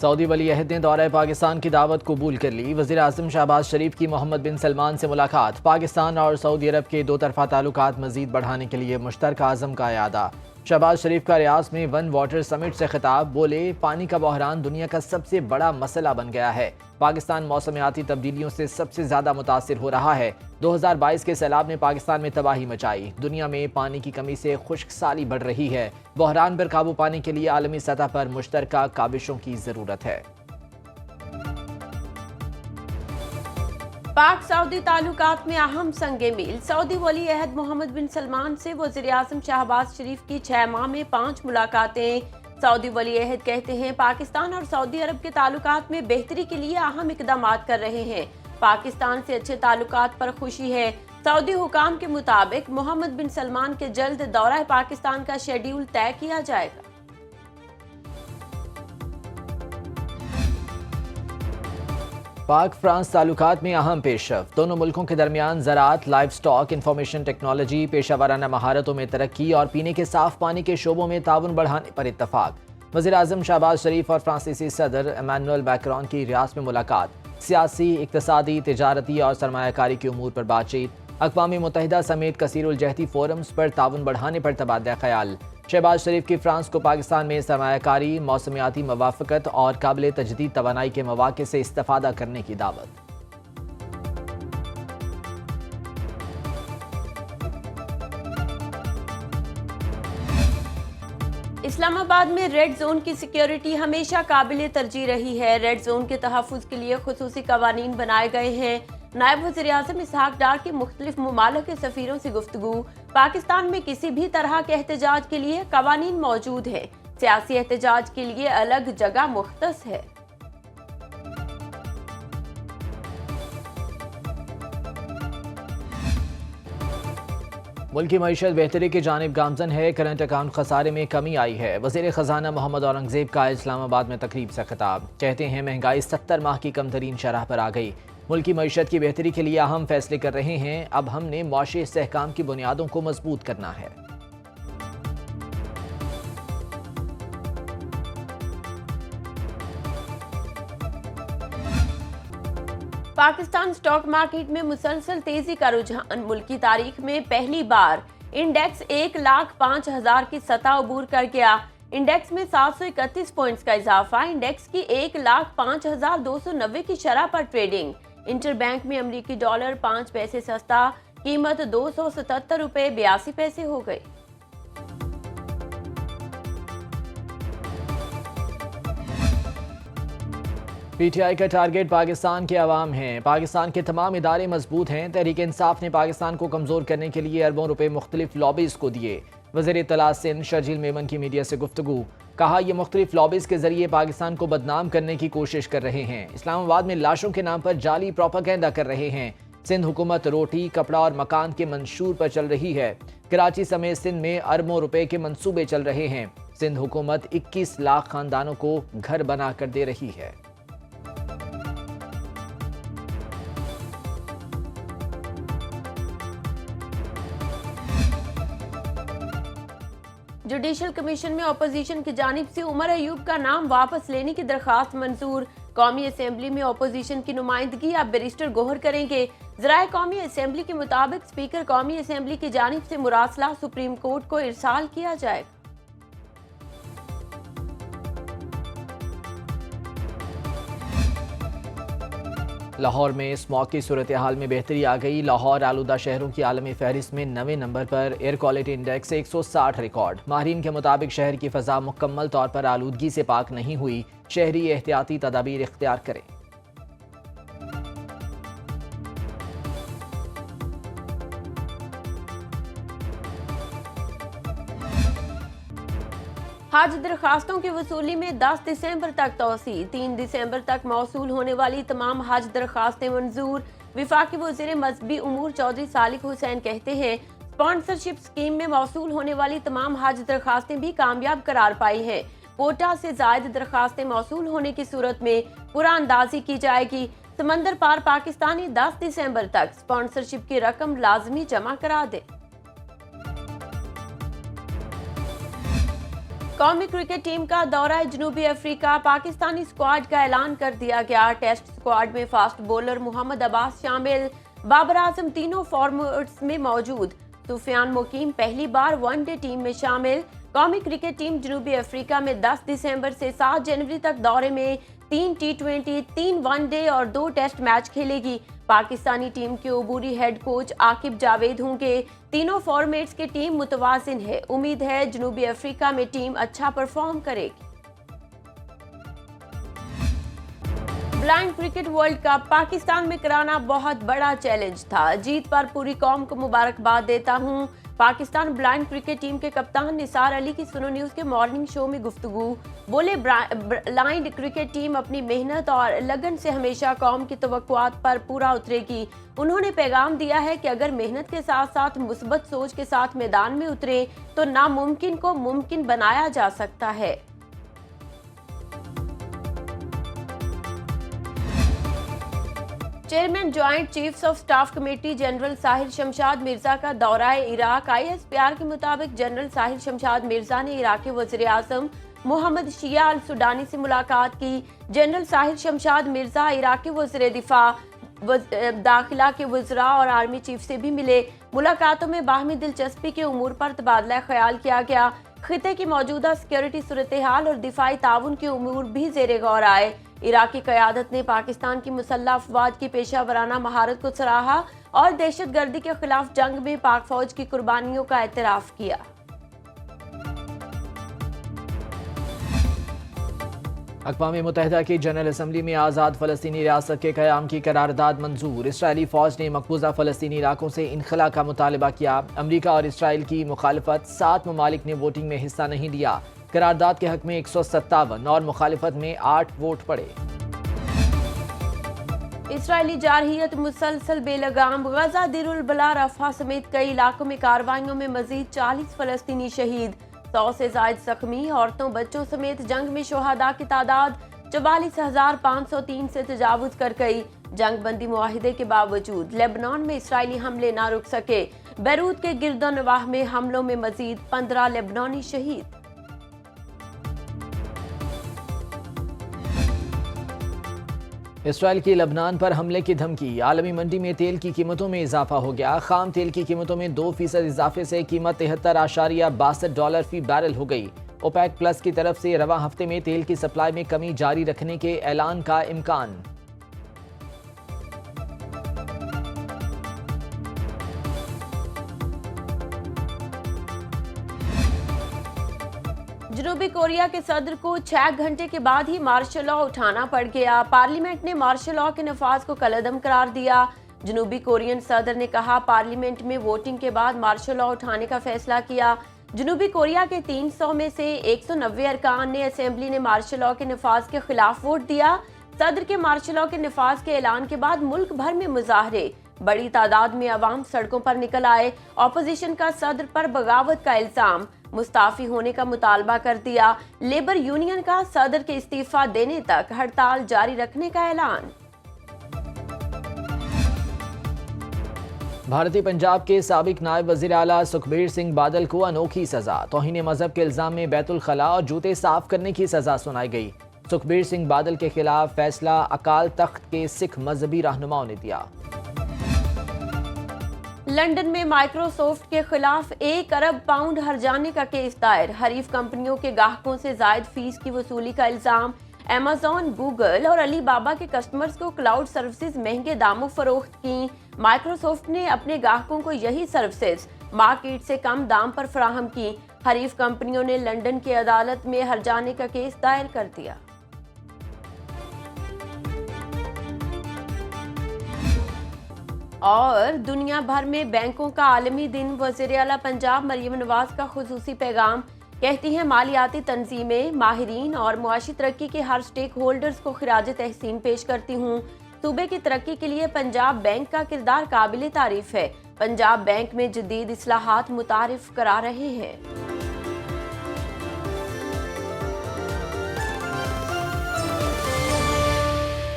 Saudi वली अहद ने दौरा पाकिस्तान की दावत कबूल कर ली। वज़ीर आज़म शहबाज शरीफ की मोहम्मद बिन सलमान से मुलाकात। पाकिस्तान और सऊदी अरब के दो तरफा ताल्लुकात मज़ीद बढ़ाने के लिए मुश्तरका आज़म का इरादा। शहबाज शरीफ का रियाज में वन वाटर समिट से खिताब। बोले, पानी का बहरान दुनिया का सबसे बड़ा मसला बन गया है। पाकिस्तान मौसमियाती तब्दीलियों से सबसे ज्यादा मुतासिर हो रहा है। 2022 के सैलाब ने पाकिस्तान में तबाही मचाई। दुनिया में पानी की कमी से खुश्क साली बढ़ रही है। बहरान पर काबू पाने के लिए आलमी सतह पर मुश्तरका काविशों की जरूरत है। पाक सऊदी ताल्लुकात में अहम संगे मील। सऊदी वली अहद मोहम्मद बिन सलमान से वज़ीर आज़म शहबाज शरीफ की 6 माह में 5 मुलाकातें। सऊदी वली अहद कहते हैं पाकिस्तान और सऊदी अरब के ताल्लुकात में बेहतरी के लिए अहम इकदाम कर रहे हैं। पाकिस्तान से अच्छे ताल्लुकात पर खुशी है। सऊदी हुकाम के मुताबिक मोहम्मद बिन सलमान के जल्द दौरा पाकिस्तान का शेड्यूल तय किया जाएगा। पाक फ्रांस ताल्लुकात में अहम पेशरफ। दोनों मुल्कों के दरमियान ज़राअत, लाइव स्टॉक, इंफॉर्मेशन टेक्नोलॉजी, पेशावराना महारतों में तरक्की और पीने के साफ पानी के शोबों में ताउन बढ़ाने पर इत्तफाक। वज़ीर आज़म शहबाज शरीफ और फ्रांसीसी सदर इमैनुअल मैक्रोन की रियाद में मुलाकात। सियासी, इक़्तिसादी, तिजारती और सरमायाकारी के उमूर पर बातचीत। अक़वाम मुत्तहिदा समेत कसीरुल जहती फोरम्स पर ताउन बढ़ाने पर तबादला ख्याल। शहबाज शरीफ की फ्रांस को पाकिस्तान में सरमायाकारी, मौसमियाती मवाफ़क़त और काबिल तजदीद तवानाई के मौक़े से इस्तिफ़ादा करने की दावत। इस्लामाबाद में रेड जोन की सिक्योरिटी हमेशा काबिल तरजीह रही है। रेड जोन के तहफ़्फ़ुज़ के लिए खुसूसी कवानीन बनाए गए हैं। नायब वज़ीर आज़म इसहाक डार की मुख्तलिफ मुमालिक के सफ़ीरों से गुफ्तगू। पाकिस्तान में किसी भी तरह के एहतजाज के लिए कवानीन मौजूद है। सियासी एहतजाज के लिए अलग जगह मुख्तस है। मुल्क की मईशत बेहतरी की जानिब गामजन है। करंट अकाउंट खसारे में कमी आई है। वज़ीर ख़जाना मोहम्मद औरंगज़ेब का इस्लामाबाद में तकरीब से खिताब। कहते हैं महंगाई 70 माह की कम तरीन शरह पर आ गई। मुल्क की मईशत की बेहतरी के लिए अहम फैसले कर रहे हैं। अब हमने मुआशी इस्तेहकाम की बुनियादों को मजबूत करना है। पाकिस्तान स्टॉक मार्केट में मुसलसल तेजी का रुझान। मुल्क की तारीख में पहली बार इंडेक्स 1,05,000 की सतह अबूर कर गया। इंडेक्स में 731 पॉइंट्स का इजाफा। इंडेक्स की 1,05,290 की शरह पर ट्रेडिंग। इंटरबैंक में अमरीकी डॉलर 5 पैसे सस्ता, कीमत 277 रुपए 82 पैसे हो गई। पीटीआई का टारगेट पाकिस्तान के अवाम हैं। पाकिस्तान के तमाम इदारे मजबूत हैं। तहरीक इंसाफ ने पाकिस्तान को कमजोर करने के लिए अरबों रुपए मुख्तलिफ लॉबीज को दिए। वज़ीर इत्तला सिंध शर्जील मेमन की मीडिया से गुफ्तगू। कहा, यह मुख्तलिफ लॉबीज के जरिए पाकिस्तान को बदनाम करने की कोशिश कर रहे हैं। इस्लामाबाद में लाशों के नाम पर जाली प्रोपेगेंडा कर रहे हैं। सिंध हुकूमत रोटी, कपड़ा और मकान के मंशूर पर चल रही है। कराची समेत सिंध में अरबों रुपए के मंसूबे चल रहे हैं। सिंध हुकूमत 21 लाख खानदानों को घर बना कर दे रही है। जुडिशल कमीशन में अपोजिशन की जानिब से उमर अयूब का नाम वापस लेने की दरखास्त मंजूर। कौमी असेंबली में अपोजिशन की नुमाइंदगी अब बैरिस्टर गोहर करेंगे। ज़राए कौमी असेंबली के मुताबिक स्पीकर कौमी असेंबली की जानिब से मुरासला सुप्रीम कोर्ट को इरसाल किया जाएगा। लाहौर में स्मॉग की सूरत हाल में बेहतरी आ गई। लाहौर आलूदा शहरों की आलमी फहरिस्त में 9वें नंबर पर। Air quality index 160 record. माहिरीन के मुताबिक शहर की फ़ज़ा मुकम्मल तौर पर आलूदगी से पाक नहीं हुई। शहरी एहतियाती तदाबीर इख्तियार करें। हज दरखास्तों की वसूली में 10 दिसंबर तक तोसी। 3 दिसंबर तक मौसूल होने वाली तमाम हज दरखास्तें मंजूर। विफाकी वज़ीर मजहबी उमूर चौधरी सालिक हुसैन कहते हैं स्पॉन्सरशिप स्कीम में मौसूल होने वाली तमाम हज दरखास्तें भी कामयाब करार पाई हैं। कोटा से जायद दरखास्तें मौसूल होने की सूरत में पूरा अंदाजी की जाएगी। समंदर पार पाकिस्तानी 10 दिसंबर तक स्पॉन्सरशिप की रकम लाजमी जमा करा दे। कौमी क्रिकेट टीम का दौरा जनूबी अफ्रीका, पाकिस्तानी स्क्वाड का ऐलान कर दिया गया। टेस्ट स्क्वाड में फास्ट बॉलर मोहम्मद अब्बास शामिल, बाबर आजम तीनों फॉर्मेट्स में मौजूद, सुफियान मुकीम पहली बार वनडे टीम में शामिल। कौमी क्रिकेट टीम जनूबी अफ्रीका में 10 दिसंबर से 7 जनवरी तक दौरे में 3 T20, 3 वनडे और 2 टेस्ट मैच खेलेगी। पाकिस्तानी टीम के अबूरी हेड कोच आकिब जावेद होंगे। तीनों फॉर्मेट्स की टीम मुतवाजिन है। उम्मीद है जनूबी अफ्रीका में टीम अच्छा परफॉर्म करेगी। Blind cricket world cup Pakistan में कराना बहुत बड़ा चैलेंज था। जीत पर पूरी कौम को मुबारकबाद देता हूं। पाकिस्तान ब्लाइंड क्रिकेट टीम के कप्तान निसार अली की सुनो न्यूज के मॉर्निंग शो में गुफ्तगू। बोले, ब्लाइंड क्रिकेट टीम अपनी मेहनत और लगन से हमेशा कौम की तवक्कुआत पर पूरा उतरेगी। उन्होंने पैगाम दिया है कि अगर मेहनत के साथ साथ मुस्बत सोच के साथ मैदान में उतरे तो नामुमकिन को मुमकिन बनाया जा सकता है। Chairman joint chiefs of staff committee general Sahil Shamshad Mirza का दौरा इराक। ISPR के मुताबिक जनरल साहिल शमशाद मिर्जा ने इराकी वज़ीर आज़म मोहम्मद शिया अल सुडानी से मुलाकात की। जनरल साहिल शमशाद मिर्जा इराकी वज़ीर दिफा, दाखिला के वज़रा और आर्मी चीफ से भी मिले। मुलाकातों में बाहमी दिलचस्पी के उमूर पर तबादला ख्याल किया गया। खिते की मौजूदा सिक्योरिटी सूरत हाल और दिफाई ताउन के उमूर भी ज़ेरे गौर आए। इराकी क़यादत ने पाकिस्तान की मुसल्लह अफवाज की पेशा वराना महारत को सराहा और दहशत गर्दी के खिलाफ जंग में पाक फौज की कुर्बानियों का एतराफ़ किया। अक़वाम मुत्तहिदा की जनरल असम्बली में आज़ाद फ़लस्तीनी रियासत के क़याम की करारदाद मंजूर। इसराइली फ़ौज ने मकबूजा फ़लस्तीनी इलाकों से इनखला का मुतालबा किया। अमरीका और इसराइल की मुखालफत, 7 ममालिक ने वोटिंग में हिस्सा नहीं लिया। करारदाद के हक में 157 और मुखालिफत में 8 वोट पड़े। इसराइली जारहियत मुसलसल बेलगाम। गजा, दिरुल बला, रफा समेत कई इलाकों में कार्रवाइयों में मजीद 40 फ़लस्तीनी शहीद, 100 से ज़ायद जख्मी। औरतों बच्चों समेत जंग में शोहदा की तादाद 44,503 से तजावुज कर गई। जंग बंदी मुआहिदे के बावजूद लेबनान में इसराइली हमले ना रुक सके। बैरूत के गिरदोनवाह में हमलों में मजीद 15 लेबनानी शहीद। इसराइल की लबनान पर हमले की धमकी। आलमी मंडी में तेल की कीमतों में इजाफा हो गया। खाम तेल की कीमतों में 2% इजाफे से कीमत $73.62 फी बैरल हो गई। ओपेक प्लस की तरफ से रवा हफ्ते में तेल की सप्लाई में कमी जारी रखने के ऐलान का इम्कान। जनूबी कोरिया के सदर को 6 घंटे के बाद ही मार्शल लॉ उठाना पड़ गया। पार्लियामेंट ने मार्शल लॉ के नफाज को कलअदम करार दिया। जनूबी कोरियन सदर ने कहा, पार्लियामेंट में वोटिंग के बाद मार्शल लॉ उठाने का फैसला किया। जनूबी कोरिया के 300 में से 190 अरकान ने असेंबली ने मार्शल लॉ के नफाज के खिलाफ वोट दिया। सदर के मार्शल लॉ के नफाज के ऐलान के बाद मुल्क भर में मुजाहरे, बड़ी तादाद में अवाम सड़कों पर निकल आए। ऑपोजिशन का सदर पर बगावत का इल्जाम, मुस्ताफी होने का मुतालबा कर दिया। लेबर यूनियन का सदर के इस्तीफा देने तक हड़ताल जारी रखने का ऐलान। भारतीय पंजाब के साबिक नायब वजीर आला सुखबीर सिंह बादल को अनोखी सजा। तौहीन मजहब के इल्जाम में बैतुल खला और जूते साफ करने की सजा सुनाई गई। सुखबीर सिंह बादल के खिलाफ फैसला अकाल तख्त के सिख मजहबी रहनुमाओं ने दिया। लंदन में माइक्रोसॉफ्ट के खिलाफ 1 अरब पाउंड हर्जाने का केस दायर। हरीफ कंपनियों के ग्राहकों से जायद फीस की वसूली का इल्जाम। अमेज़न, गूगल और अली बाबा के कस्टमर्स को क्लाउड सर्विसेज महंगे दामों फरोख्त की। माइक्रोसॉफ्ट ने अपने ग्राहकों को यही सर्विसेज मार्केट से कम दाम पर फराहम की। हरीफ कंपनियों ने लंदन की अदालत में हर्जाने का केस दायर कर दिया। और दुनिया भर में बैंकों का आलमी दिन। वज़ीर आला पंजाब मरियम नवाज का खुसूसी पैगाम। कहती हैं, मालियाती तंजीमें, माहिरीन और मुआशी तरक्की के हर स्टेक होल्डर्स को खिराज तहसीन पेश करती हूँ। सूबे की तरक्की के लिए पंजाब बैंक का किरदार काबिल तारीफ है। पंजाब बैंक में जदीद इस्लाहात मुतारिफ करा रहे हैं।